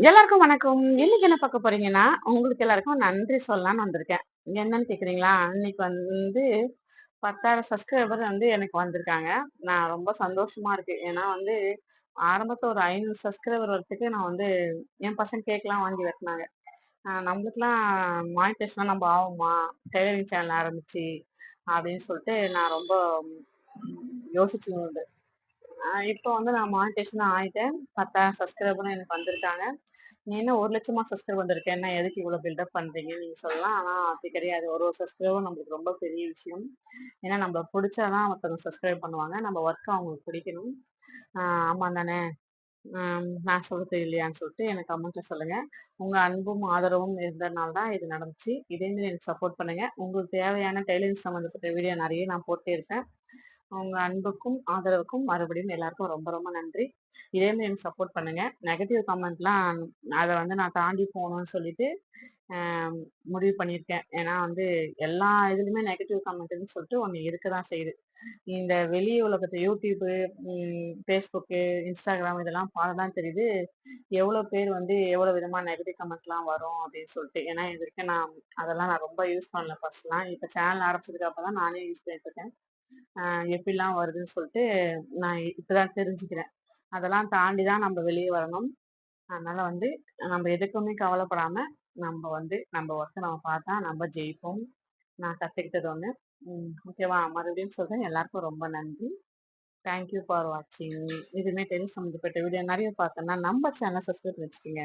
எல்லாருக்கும் வணக்கம். இன்னைக்கு என்ன பார்க்க போறீங்கன்னா, உங்களுக்கு எல்லாருக்கும் நன்றி சொல்லலாம்னு வந்திருக்கேன். என்னன்னு கேட்கிறீங்களா? இன்னைக்கு வந்து 10,000 சப்ஸ்கிரைபர் வந்து எனக்கு வந்திருக்காங்க. நான் ரொம்ப சந்தோஷமா இருக்கு. ஏன்னா வந்து ஆரம்பத்துல ஒரு 500 சப்ஸ்கிரைபர் வரதுக்கு நான் வந்து என் பசங்க கேக்லாம் வாங்கி வெட்டுனாங்க. நம்மளுக்கெல்லாம் மானிட்டேஷன்லாம் நம்ம ஆவோமா? டெய்லரிங் சேனல் ஆரம்பிச்சு அப்படின்னு சொல்லிட்டு நான் ரொம்ப யோசிச்சது உண்டு. இப்போ வந்து நான் மானிட்டேஷன் ஆயிட்டேன். 10,000 சப்ஸ்கிரைபரும் எனக்கு வந்திருக்காங்க. நீ என்ன 1,00,000 சப்ஸ்கிரைப் வந்திருக்கேன். என்ன எதுக்கு இவ்வளோ பில்டப் பண்றீங்கன்னு நீங்க சொல்லலாம். ஆனா அப்படி கிடையாது. ஒரு ஒரு சப்ஸ்கிரைபரும் நம்மளுக்கு ரொம்ப பெரிய விஷயம். ஏன்னா நம்மள புடிச்சா தான் ஒருத்தவங்க சப்ஸ்கிரைப் பண்ணுவாங்க. நம்ம ஒர்க் அவங்களுக்கு பிடிக்கணும். ஆ ஆமா தானே! நான் சொல்றது இல்லையான்னு சொல்லிட்டு எனக்கு கமெண்ட்ல சொல்லுங்க. உங்க அன்பும், ஆதரவும் இருந்ததுனால தான் இது நடந்துச்சு. இதே மாரி எனக்கு சப்போர்ட் பண்ணுங்க. உங்களுக்கு தேவையான டெய்லரிங் சம்மந்தப்பட்ட வீடியோ நெறைய நான் போட்டே இருப்பேன். உங்க அன்புக்கும், ஆதரவுக்கும் மறுபடியும் எல்லாருக்கும் ரொம்ப ரொம்ப நன்றி. இதே மாரி எனக்கு சப்போர்ட் பண்ணுங்க. நெகட்டிவ் கமெண்ட்லாம் அத வந்து நான் தாண்டி போணும்னு சொல்லிட்டு அ முடிவு பண்ணியிருக்கேன். ஏன்னா வந்து எல்லா இதுலயுமே நெகட்டிவ் கமெண்ட்ன்னு சொல்லிட்டு ஒண்ணு இருக்க தான் செய்யுது. இந்த வெளி உலகத்து YouTube, Facebook, Instagram இதெல்லாம் பார்த்து தான் தெரியுது. எவ்வளோ பேர் வந்து எவ்வளோ விதமா நெகட்டிவ் கமெண்ட்லாம் வரும் அப்படின்னு சொல்லிட்டு. ஏன்னா இதுவரைக்கும் அதெல்லாம் நான் ரொம்ப யூஸ் பண்ணல ஃபர்ஸ்ட்லாம். இப்ப சேனல் ஆரம்பிச்சதுக்கு அப்புறம் தான் நானே யூஸ் பண்ணிட்டு இருக்கேன். அ எப்படிலாம் வருதுன்னு சொல்லிட்டு நான் இப்பதான் தெரிஞ்சுக்கிறேன். அதெல்லாம் தாண்டி தான் நம்ம வெளிய வரணும். அதனால வந்து நம்ம எதுக்குமே கவலைப்படாம, நம்ம ஒர்க்க நம்ம பார்த்தா நம்ம ஜெயிப்போம். நான் கத்துக்கிட்டது ஒண்ணு. ஓகேவா? மறுபடியும் சொல்றேன். எல்லாருக்கும் ரொம்ப நன்றி. தேங்க் யூ ஃபார் வாட்சிங். இதுமே டென்னிஸ் சம்மந்தப்பட்ட வீடியோ நெறைய பார்க்கணும்னா நம்ம சேனல சப்ஸ்கிரைப் பண்ணி வச்சுக்கங்க.